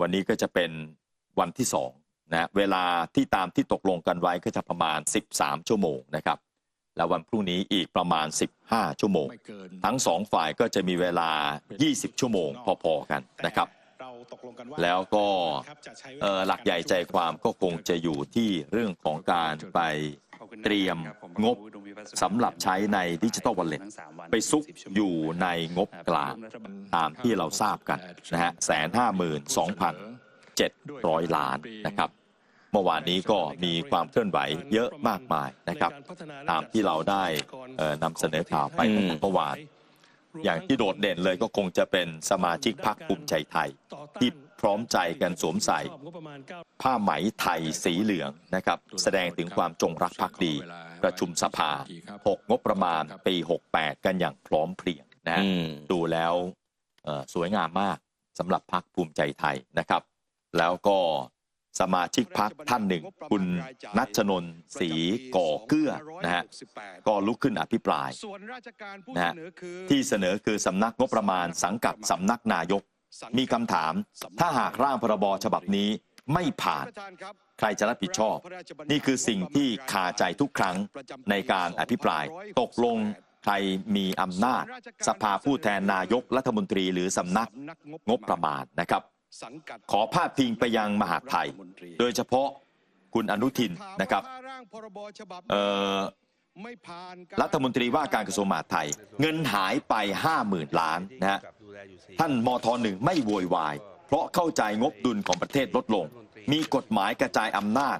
วันนี้ก็จะเป็นวันที่2นะเวลาที่ตามที่ตกลงกันไว้ก็จะประมาณ13ชั่วโมงนะครับแล้ววันพรุ่งนี้อีกประมาณ15ชั่วโมงทั้ง2ฝ่ายก็จะมีเวลา20ชั่วโมงพอๆกันนะครับแล้วก็หลักใหญ่ใจความก็คงจะอยู่ที่เรื่องของการไปเตรียมงบสำหรับใช้ในดิจิทัลวอลเล็ตไปซุกอยู่ในงบกลางตามที่เราทราบกันนะฮะ152,700 ล้านนะครับเมื่อวานนี้ก็มีความเคลื่อนไหวเยอะมากมายนะครับตามที่เราได้นำเสนอข่าวไปเมื่อวานอย่างที่โดดเด่นเลยก็คงจะเป็นสมาชิกพรรคภูมิใจไทยที่พร้อมใจกันสวมใส่ผ้าไหมไทยสีเหลืองนะครับแสดงถึงความจงรักภักดีประชุมสภา6งบประมาณปี68กันอย่างพร้อมเพรียงนะดูแล้วสวยงามมากสำหรับพรรคภูมิใจไทยนะครับแล้วก็สมาชิกพรรคท่านหนึ่งคุณณัชนนท์ศรีก่อเกื้อนะฮะก็ลุกขึ้นอภิปรายนะฮะที่เสนอคือสำนักงบประมาณสังกัดสำนักนายกมีคำถามถ้าหากร่างพรบฉบับนี้ไม่ผ่านใครจะรับผิดชอบนี่คือสิ่งที่คาใจทุกครั้งในการอภิปรายตกลงใครมีอำนาจสภาผู้แทนนายกรัฐมนตรีหรือสำนักงบประมาณนะครับขอพาดพิงไปยังมหาดไทยโดยเฉพาะคุณอนุทินนะครับรัฐมนตรีว่าการกระทรวงมหาดไทยเงินหายไป 50,000 ล้านนะฮะท่านมท.1ไม่โวยวายเพราะเข้าใจงบดุลของประเทศลดลงมีกฎหมายกระจายอำนาจ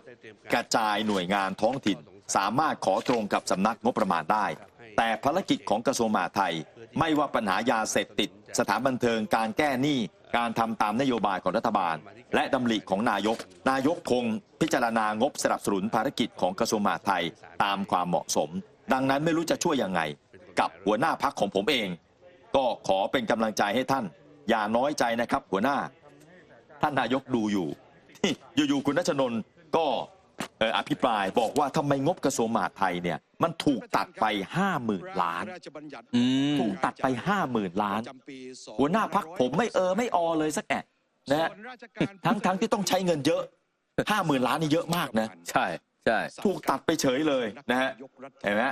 กระจายหน่วยงานท้องถิ่นสามารถขอตรงกับสำนักงบประมาณได้แต่ภารกิจของกระทรวงมหาดไทยไม่ว่าปัญหายาเสพติดสถานบันเทิงการแก้หนี้การทำตามนโยบายของรัฐบาลและดำริของนายกคงพิจารณางบสนับสนุนภารกิจของกระทรวงมหาดไทยตามความเหมาะสมดังนั้นไม่รู้จะช่วยยังไงกับหัวหน้าพรรคของผมเองก็ขอเป็นกำลังใจให้ท่านอย่าน้อยใจนะครับหัวหน้าท่านนายกดูอยู่อยู่ๆคุณณัชนนท์ก็อภิปรายบอกว่าทำไมงบกระทรวงมหาดไทยเนี่ยมันถูกตัดไป 50,000 ล้านถูกตัดไป 50,000 ล้านหัวหน้าพรรคผมไม่อเลยสักแอะนะฮะทั้งที่ต้องใช้เงินเยอะ 50,000 ล้านนี่เยอะมากนะใช่ถูกตัดไปเฉยเลยนะฮะเห็นไหม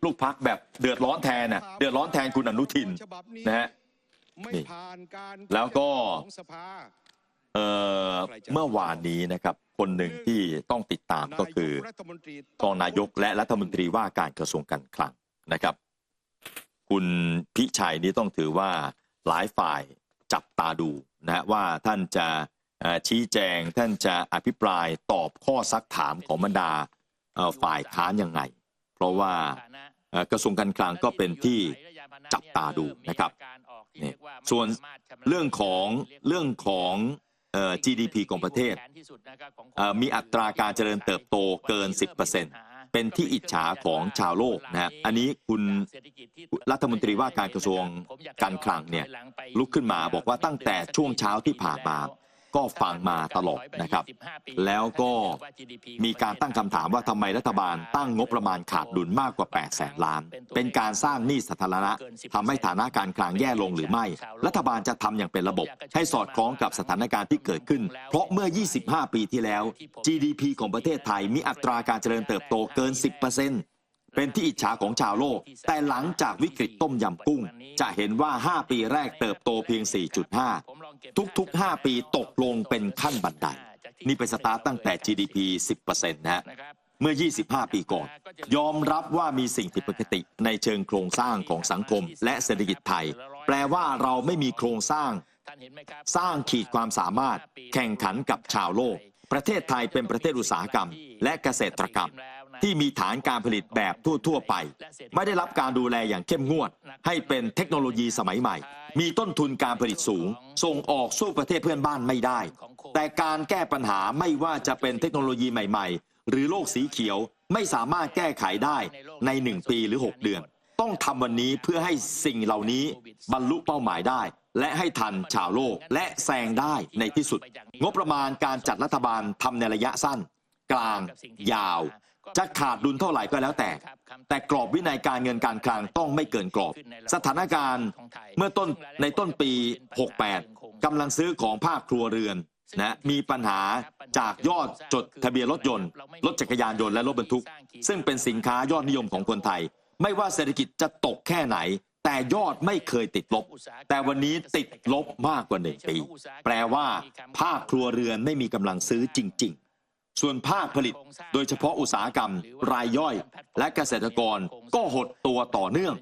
ลูกพรรคแบบเดือดร้อนแทนน่ะเดือดร้อนแทนคุณอนุทินนะฮะนี่แล้วก็เมื่อวานนี้นะครับคนหนึ่งที่ต้องติดตามก็คือรองนายกและรัฐมนตรีว่าการกระทรวงการคลังนะครับคุณพิชัยนี้ต้องถือว่าหลายฝ่ายจับตาดูนะว่าท่านจะชี้แจงท่านจะอภิปรายตอบข้อซักถามของบรรดาฝ่ายค้านยังไงเพราะว่ากระทรวงการคลังก็เป็นที่จับตาดูนะครับนี่ส่วนเรื่องของGDP ของประเทศมีอัตราการเจริญเติบโตเกิน 10% เป็นที่อิจฉาของชาวโลกนะฮะอันนี้คุณรัฐมนตรีว่าการกระทรวงการคลังเนี่ยลุกขึ้นมาบอกว่าตั้งแต่ช่วงเช้าที่ผ่านมาก็ฟังมาตลอดนะครับแล้วก็มีการตั้งคำถามว่าทำไมรัฐบาลตั้งงบประมาณขาดดุลมากกว่า 800,000 ล้านเป็นการสร้างหนี้สาธารณะทำให้ฐานะการคลังแย่ลงหรือไม่รัฐบาลจะทำอย่างเป็นระบบให้สอดคล้องกับสถานการณ์ที่เกิดขึ้นเพราะเมื่อ 25 ปีที่แล้ว GDP ของประเทศไทยมีอัตราการเจริญเติบโตเกิน 10%เป็นที่อิจฉาของชาวโลกแต่หลังจากวิกฤตต้มยำกุ้งจะเห็นว่า 5 ปีแรกเติบโตเพียง 4.5 ทุกๆ 5 ปีตกลงเป็นขั้นบันไดนี่เป็นสตาร์ตตั้งแต่ GDP 10% นะฮะเมื่อ 25 ปีก่อนยอมรับว่ามีสิ่งผิดปกติในเชิงโครงสร้างของสังคมและเศรษฐกิจไทยแปลว่าเราไม่มีโครงสร้างขีดความสามารถแข่งขันกับชาวโลกประเทศไทยเป็นประเทศอุตสาหกรรมและเกษตรกรรมที่มีฐานการผลิตแบบทั่วไปไม่ได้รับการดูแลอย่างเข้มงวดให้เป็นเทคโนโลยีสมัยใหม่มีต้นทุนการผลิตสูงส่งออกสู้ประเทศเพื่อนบ้านไม่ได้แต่การแก้ปัญหาไม่ว่าจะเป็นเทคโนโลยีใหม่ๆหรือโลกสีเขียวไม่สามารถแก้ไขได้ใน1 ปีหรือ 6 เดือนต้องทำวันนี้เพื่อให้สิ่งเหล่านี้บรรลุเป้าหมายได้และให้ทันชาวโลกและแซงได้ในที่สุดงบประมาณการจัดรัฐบาลทำในระยะสั้นกลางยาวจะขาดดุลเท่าไหร่ก็แล้วแต่กรอบวินัยการเงินการคลังต้องไม่เกินกรอบสถานการณ์เมื่อในต้นปี 68กำลังซื้อของภาคครัวเรือน นะมีปัญหาจากยอดจดทะเบียนรถยนต์รถจักรยานยนต์และรถบรรทุกซึ่งเป็นสินค้ายอดนิยมของคนไทยไม่ว่าเศรษฐกิจจะตกแค่ไหนแต่ยอดไม่เคยติดลบแต่วันนี้ติดลบมากกว่า1 ปีแปลว่าภาคครัวเรือนไม่มีกำลังซื้อจริงๆส่วนภาคผลิตโดยเฉพาะอุตสาหกรรมรายย่อยและเกษตรกรก็หดตัวต่อเนื่อง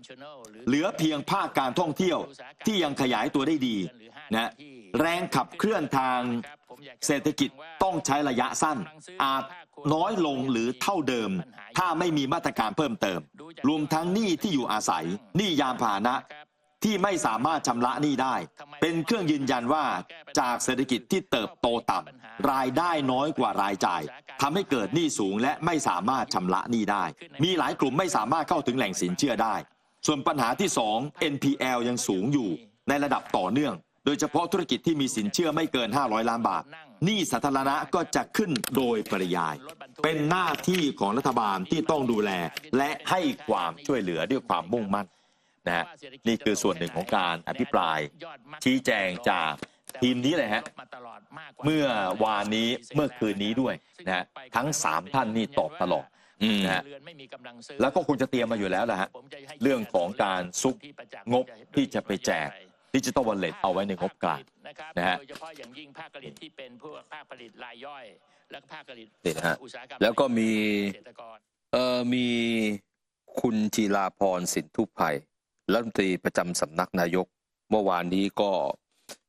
เหลือเพียงภาคการท่องเที่ยวที่ยังขยายตัวได้ดีนะแรงขับเคลื่อนทางเศรษฐกิจต้องใช้ระยะสั้นอาจน้อยลงหรือเท่าเดิมถ้าไม่มีมาตรการเพิ่มเติมรวมทั้งหนี้ที่อยู่อาศัยหนี้ยานพาหนะที่ไม่สามารถชำระหนี้ได้เป็นเครื่องยืนยันว่าจากเศรษฐกิจที่เติบโตต่ำรายได้น้อยกว่ารายจ่ายทำให้เกิดหนี้สูงและไม่สามารถชำระหนี้ได้มีหลายกลุ่มไม่สามารถเข้าถึงแหล่งสินเชื่อได้ส่วนปัญหาที่2 NPL ยังสูงอยู่ในระดับต่อเนื่องโดยเฉพาะธุรกิจที่มีสินเชื่อไม่เกิน500 ล้านบาทหนี้สาธารณะก็จะขึ้นโดยปริยายเป็นหน้าที่ของรัฐบาลที่ต้องดูแลและให้ความช่วยเหลือด้วยความมุ่งมั่นนะฮะนี่คือส่วนหนึ่งของการอภิปรายชี้แจงจากทีมนี้เลยฮะเมื่อวานนี้เมื่อคืนนี้ด้วยนะฮะทั้ง3ท่านนี่ตอบตลอดนะฮะแล้วก็คงจะเตรียมมาอยู่แล้วแหละฮะเรื่องของการซุกงบที่จะไปแจกดิจิตอลวอลเล็ตเอาไว้ในงบกลางนะฮะโดยเฉพาะอย่างยิ่งภาคผลิตที่เป็นพวกภาคผลิตรายย่อยและภาคผลิตอุตสาหกรรมแล้วก็มีคุณจีราพรสินทุพไพรัฐมนตรีประจำสำนักนายกเมื่อวานนี้ก็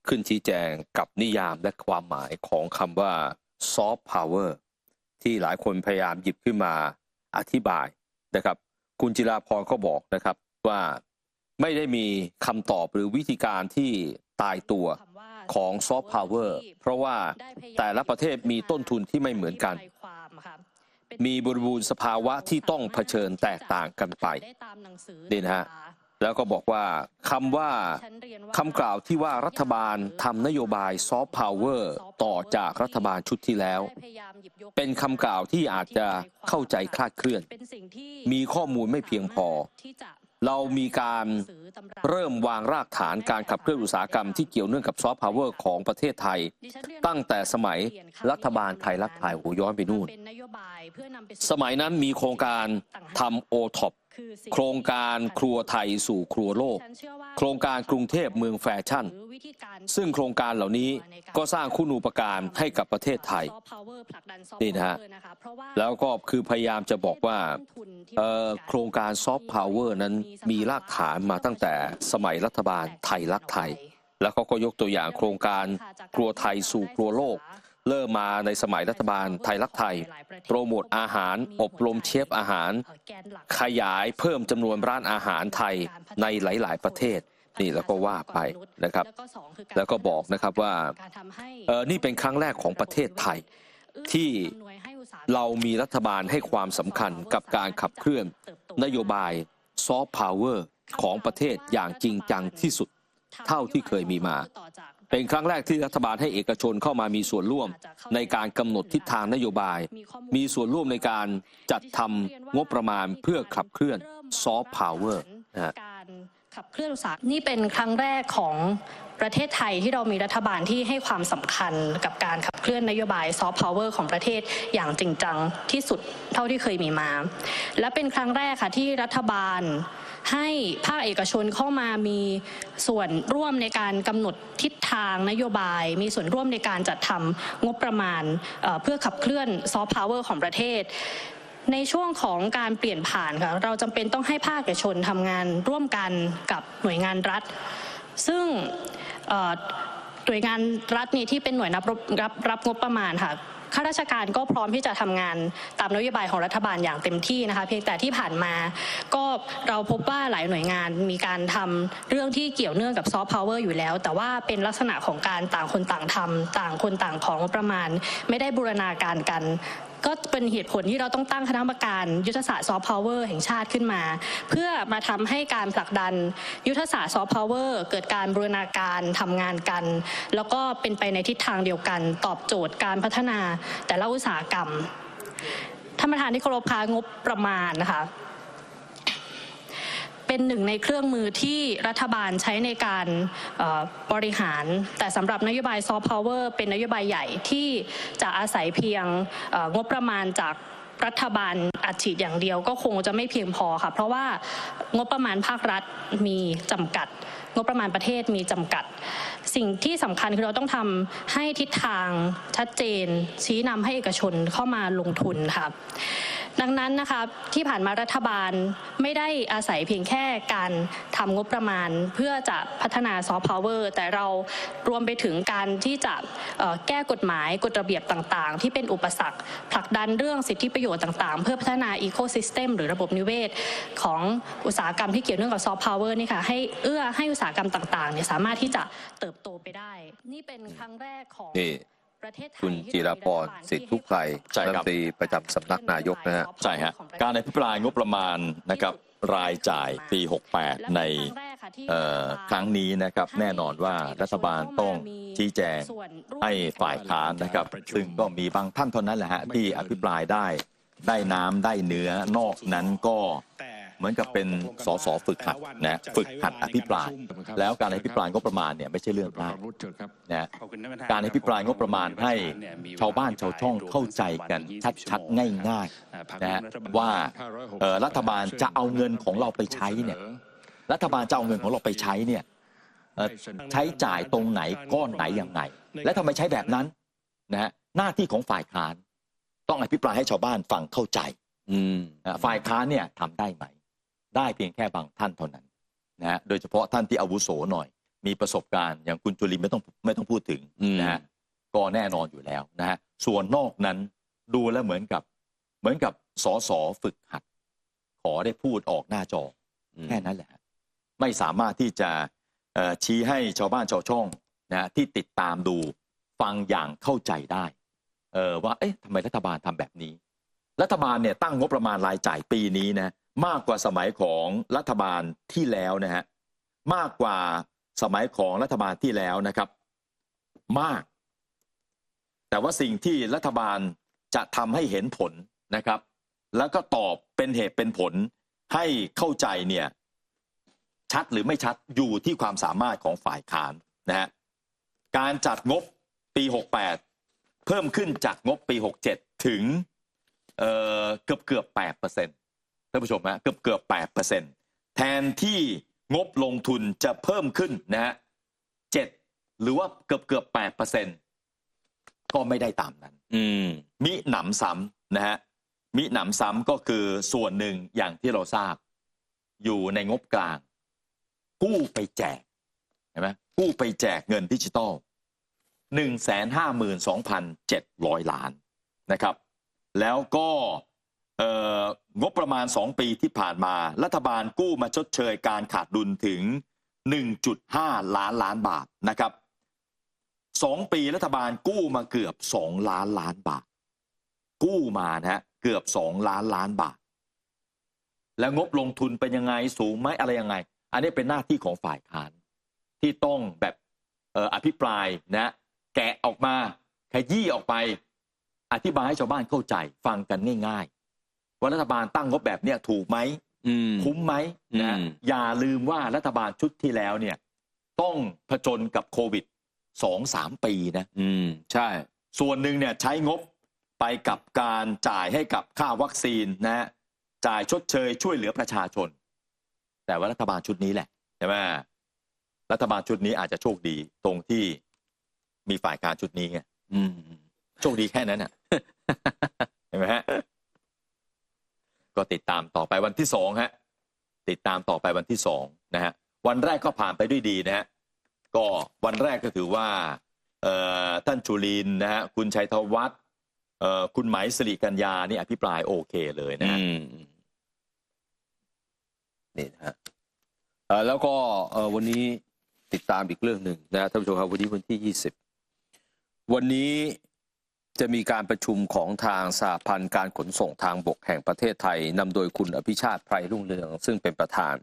ขึ้นชี้แจงกับนิยามและความหมายของคำว่าซอฟต์พาวเวอร์ที่หลายคนพยายามหยิบขึ้นมาอธิบายนะครับคุณจีราพรก็บอกนะครับว่าไม่ได้มีคำตอบหรือวิธีการที่ตายตัวของซอฟต์พาวเวอร์เพราะว่าแต่ละประเทศมีต้นทุนที่ไม่เหมือนกันมีบริบูรณ์สภาวะที่ต้องเผชิญแตกต่างกันไปนี่นะฮะแล้วก็บอกว่าคำกล่าวที่ว่ารัฐบาลทำนโยบายซอฟต์พาวเวอร์ต่อจากรัฐบาลชุดที่แล้วเป็นคำกล่าวที่อาจจะเข้าใจคลาดเคลื่อนมีข้อมูลไม่เพียงพอเรามีการเริ่มวางรากฐานการขับเคลื่อนอุตสาหกรรมที่เกี่ยวเนื่องกับซอฟต์พาวเวอร์ของประเทศไทยตั้งแต่สมัยรัฐบาลไทยรักไทยย้อนไปนู่นสมัยนั้นมีโครงการทำโอท็อปโครงการครัวไทยสู่ครัวโลกโครงการกรุงเทพเมืองแฟชั่นซึ่งโครงการเหล่านี้ก็สร้างคุณูปการให้กับประเทศไทยนี่นะฮะแล้วก็คือพยายามจะบอกว่าโครงการซอฟต์พาวเวอร์นั้นมีรากฐานมาตั้งแต่สมัยรัฐบาลไทยรักไทยแล้วก็ยกตัวอย่างโครงการครัวไทยสู่ครัวโลกเริ่มมาในสมัยรัฐบาลไทยรักไทยโปรโมทอาหารอบรมเชฟอาหารขยายเพิ่มจำนวนร้านอาหารไทยในหลายๆประเทศนี่แล้วก็ว่าไปนะครับแล้วก็บอกนะครับว่านี่เป็นครั้งแรกของประเทศไทยที่เรามีรัฐบาลให้ความสำคัญกับการขับเคลื่อนนโยบายซอฟต์พาวเวอร์ของประเทศอย่างจริงจังที่สุดเท่าที่เคยมีมาเป็นครั้งแรกที่รัฐบาลให้เอกชนเข้ามามีส่วนร่วมในการกำหนดทิศทางนโยบายมีส่วนร่วมในการจัดทำงบประมาณเพื่อขับเคลื่อนซอฟต์พาวเวอร์การขับเคลื่อนอุตสาหกรรมนี่เป็นครั้งแรกของประเทศไทยที่เรามีรัฐบาลที่ให้ความสำคัญกับการขับเคลื่อนนโยบายซอฟต์พาวเวอร์ของประเทศอย่างจริงจังที่สุดเท่าที่เคยมีมาและเป็นครั้งแรกค่ะที่รัฐบาลให้ภาคเอกชนเข้ามามีส่วนร่วมในการกำหนดทิศทางนโยบายมีส่วนร่วมในการจัดทำงบประมาณเพื่อขับเคลื่อนซอฟต์พาวเวอร์ของประเทศในช่วงของการเปลี่ยนผ่านค่ะเราจำเป็นต้องให้ภาคเอกชนทำงานร่วมกันกับหน่วยงานรัฐซึ่งหน่วยงานรัฐนี่ที่เป็นหน่วยรับงบประมาณค่ะข้าราชการก็พร้อมที่จะทำงานตามนโยบายของรัฐบาลอย่างเต็มที่นะคะเพียงแต่ที่ผ่านมาก็เราพบว่าหลายหน่วยงานมีการทำเรื่องที่เกี่ยวเนื่องกับซอฟต์พาวเวอร์อยู่แล้วแต่ว่าเป็นลักษณะของการต่างคนต่างทำต่างคนต่างของงบประมาณไม่ได้บูรณาการกันก็เป็นเหตุผลที่เราต้องตั้งคณะกรรมการยุทธศาสตร์ซอฟต์พาวเวอร์แห่งชาติขึ้นมาเพื่อมาทำให้การผลักดันยุทธศาสตร์ซอฟต์พาวเวอร์เกิดการบูรณาการทำงานกันแล้วก็เป็นไปในทิศทางเดียวกันตอบโจทย์การพัฒนาแต่ละอุตสาหกรรมท่านประธานที่เคารพคะงบประมาณนะคะเ เป็นหนึ่งในเครื่องมือที่รัฐบาลใช้ในการบริหารแต่สำหรับนโยบายซอฟต์พาวเวอร์เป็นนโยบายใหญ่ที่จะอาศัยเพียงงบประมาณจากรัฐบาลอัดฉีดอย่างเดียวก็คงจะไม่เพียงพอค่ะเพราะว่างบประมาณภาครัฐมีจำกัดงบประมาณประเทศมีจำกัดสิ่งที่สำคัญคือเราต้องทำให้ทิศทางชัดเจนชี้นำให้เอกชนเข้ามาลงทุนค่ะดังนั้นนะคะที่ผ่านมารัฐบาลไม่ได้อาศัยเพียงแค่การทำงบประมาณเพื่อจะพัฒนาซอฟต์พาวเวอร์แต่เรารวมไปถึงการที่จะแก้กฎหมายกฎระเบียบต่างๆที่เป็นอุปสรรคผลักดันเรื่องสิทธิประโยชน์ต่างๆเพื่อพัฒนาอีโคซิสเต็มหรือระบบนิเวศของอุตสาหกรรมที่เกี่ยวเนื่องกับซอฟต์พาวเวอร์นี่ค่ะให้ให้อุตสาหกรรมต่างๆเนี่ยสามารถที่จะเติบโตไปได้นี่เป็นครั้งแรกของคุณจิรพร สิทธุไพรรัฐมนตรีประจำสำนักนายกนะฮะใช่ฮะการอภิปรายงบประมาณนะครับรายจ่ายปี 68 ในครั้งนี้นะครับแน่นอนว่ารัฐบาลต้องชี้แจงให้ฝ่ายค้านนะครับซึ่งก็มีบางท่านเท่านั้นแหละฮะที่อภิปรายได้น้ำได้เนื้อนอกนั้นก็เหมือนกับเป็นสสฝึกหัดนะฝึกหัดอภิปรายแล้วการอภิปรายงบประมาณเนี่ยไม่ใช่เรื่องง่ายนะการอภิปรายงบประมาณให้ชาวบ้านชาวช่องเข้าใจกันชัดๆง่ายๆนะว่ารัฐบาลจะเอาเงินของเราไปใช้เนี่ยรัฐบาลจะเอาเงินของเราไปใช้เนี่ยใช้จ่ายตรงไหนก้อนไหนยังไงและทำไมใช้แบบนั้นนะฮะหน้าที่ของฝ่ายค้านต้องอภิปรายให้ชาวบ้านฟังเข้าใจฝ่ายค้านเนี่ยทำได้ไหมได้เพียงแค่บางท่านเท่านั้นนะฮะโดยเฉพาะท่านที่อาวุโสหน่อยมีประสบการณ์อย่างคุณจุลินไม่ต้องพูดถึงนะฮะก็แน่นอนอยู่แล้วนะฮะส่วนนอกนั้นดูแล้วเหมือนกับสสฝึกหัดขอได้พูดออกหน้าจอแค่นั้นแหละไม่สามารถที่จะชี้ให้ชาวบ้านชาวช่องนะที่ติดตามดูฟังอย่างเข้าใจได้ว่าเอ๊ะทำไมรัฐบาลทำแบบนี้รัฐบาลเนี่ยตั้งงบประมาณรายจ่ายปีนี้นะมากกว่าสมัยของรัฐบาลที่แล้วนะฮะมากกว่าสมัยของรัฐบาลที่แล้วนะครับมากแต่ว่าสิ่งที่รัฐบาลจะทำให้เห็นผลนะครับแล้วก็ตอบเป็นเหตุเป็นผลให้เข้าใจเนี่ยชัดหรือไม่ชัดอยู่ที่ความสามารถของฝ่ายค้านนะฮะการจัดงบปี68เพิ่มขึ้นจากงบปี67ถึงเกือบ 8% ท่านผู้ชมฮะเกือบ 8% แทนที่งบลงทุนจะเพิ่มขึ้นนะฮะ7หรือว่าเกือบ 8% ก็ไม่ได้ตามนั้นมิหนำซ้ำนะฮะมิหนำซ้ำก็คือส่วนหนึ่งอย่างที่เราทราบอยู่ในงบกลางกู้ไปแจกเห็นไหมกู้ไปแจกเงินดิจิตอล 152,700 ล้านนะครับแล้วก็งบประมาณ2ปีที่ผ่านมารัฐบาลกู้มาชดเชยการขาดดุลถึง 1.5 ล้านบาทนะครับ2ปีรัฐบาลกู้มาเกือบ2ล้านบาทกู้มานะฮะเกือบ2ล้านบาทแล้วงบลงทุนเป็นยังไงสูงไหมอะไรยังไงอันนี้เป็นหน้าที่ของฝ่ายค้านที่ต้องแบบอภิปรายนะแกะออกมาขยี้ออกไปอธิบายให้ชาวบ้านเข้าใจฟังกันง่ายๆว่ารัฐบาลตั้งงบแบบเนี้ยถูกไหมคุ้มไหมนะอย่าลืมว่ารัฐบาลชุดที่แล้วเนี่ยต้องผจญกับโควิด 2-3 ปีนะใช่ส่วนหนึ่งเนี่ยใช้งบไปกับการจ่ายให้กับค่าวัคซีนนะจ่ายชดเชยช่วยเหลือประชาชนแต่ว่ารัฐบาลชุดนี้แหละใช่ไหมรัฐบาลชุดนี้อาจจะโชคดีตรงที่มีฝ่ายการชุดนี้ไงโชคดีแค่นั้นน่ะเห็นไหมฮะก็ติดตามต่อไปวันที่2ฮะติดตามต่อไปวันที่2นะฮะวันแรกก็ผ่านไปด้วยดีนะฮะก็วันแรกก็ถือว่าท่านจุลินนะฮะคุณชัยธวัฒน์คุณไหมสิริกัญญานี่อภิปรายโอเคเลยนะฮะนี่นะฮะแล้วก็วันนี้ติดตามอีกเรื่องหนึ่งนะท่านผู้ชมครับวันนี้วันที่20วันนี้จะมีการประชุมของทางสหพันธ์การขนส่งทางบกแห่งประเทศไทยนำโดยคุณอภิชาติไพรรุ่งเรืองซึ่งเป็นประธาน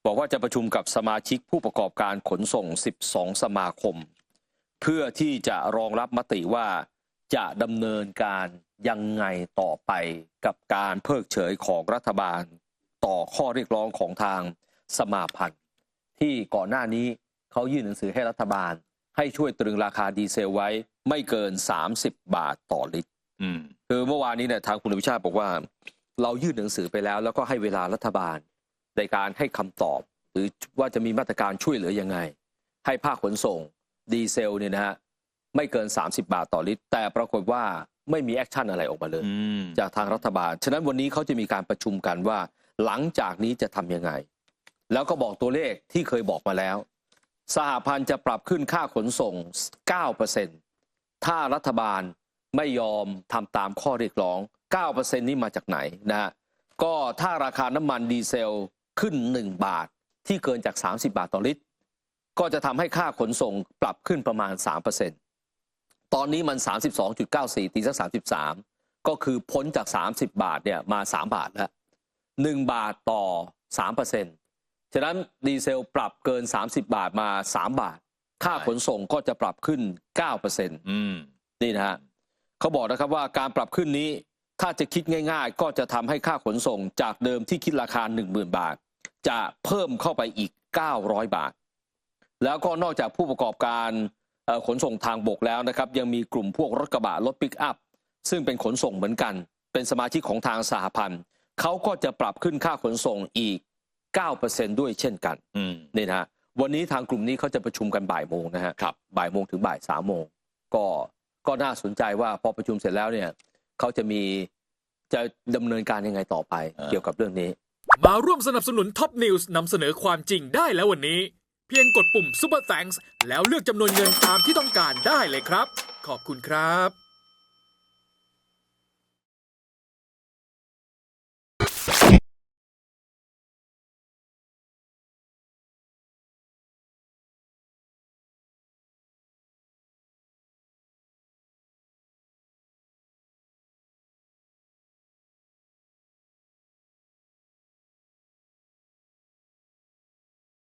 บอกว่าจะประชุมกับสมาชิกผู้ประกอบการขนส่ง12สมาคมเพื่อที่จะรองรับมติว่าจะดำเนินการยังไงต่อไปกับการเพิกเฉยของรัฐบาลต่อข้อเรียกร้องของทาง สมาพันธ์ที่ก่อนหน้านี้เขายื่นหนังสือให้รัฐบาลให้ช่วยตรึงราคาดีเซลไว้ไม่เกิน30 บาทต่อลิตรคือเมื่อวานนี้เนี่ยทางคุณอภิชาติบอกว่าเรายื่นหนังสือไปแล้วก็ให้เวลารัฐบาลในการให้คำตอบหรือว่าจะมีมาตรการช่วยเหลือยังไงให้ภาคขนส่งดีเซลเนี่ยนะฮะไม่เกิน30 บาทต่อลิตรแต่ปรากฏว่าไม่มีแอคชั่นอะไรออกมาเลยจากทางรัฐบาลฉะนั้นวันนี้เขาจะมีการประชุมกันว่าหลังจากนี้จะทำยังไงแล้วก็บอกตัวเลขที่เคยบอกมาแล้วสหพันธ์จะปรับขึ้นค่าขนส่ง 9% ถ้ารัฐบาลไม่ยอมทำตามข้อเรียกร้อง 9% นี้มาจากไหนนะฮะก็ถ้าราคาน้ำมันดีเซลขึ้น1 บาทที่เกินจาก30 บาทต่อลิตรก็จะทำให้ค่าขนส่งปรับขึ้นประมาณ 3%ตอนนี้มัน 32.94 ตีสัก33ก็คือพ้นจาก30 บาทเนี่ยมา3 บาทแล้ว1 บาทต่อ 3%ฉะนั้นดีเซลปรับเกิน30 บาทมา3 บาทค่าขนส่งก็จะปรับขึ้น 9% นี่นะฮะเขาบอกนะครับว่าการปรับขึ้นนี้ถ้าจะคิดง่ายๆก็จะทำให้ค่าขนส่งจากเดิมที่คิดราคา 10,000 บาทจะเพิ่มเข้าไปอีก900 บาทแล้วก็นอกจากผู้ประกอบการขนส่งทางบกแล้วนะครับยังมีกลุ่มพวกรถกระบะรถปิกอัพซึ่งเป็นขนส่งเหมือนกันเป็นสมาชิกของทางสหพันธ์เขาก็จะปรับขึ้นค่าขนส่งอีก 9% ด้วยเช่นกันนี่นะฮะวันนี้ทางกลุ่มนี้เขาจะประชุมกันบ่ายโมงนะฮะบ่ายโมงถึงบ่าย3 โมงก็น่าสนใจว่าพอประชุมเสร็จแล้วเนี่ยเขาจะดำเนินการยังไงต่อไปเกี่ยวกับเรื่องนี้มาร่วมสนับสนุนท็อปนิวส์นำเสนอความจริงได้แล้ววันนี้เพียงกดปุ่ม Super Thanks แล้วเลือกจำนวนเงินตามที่ต้องการได้เลยครับขอบคุณครับ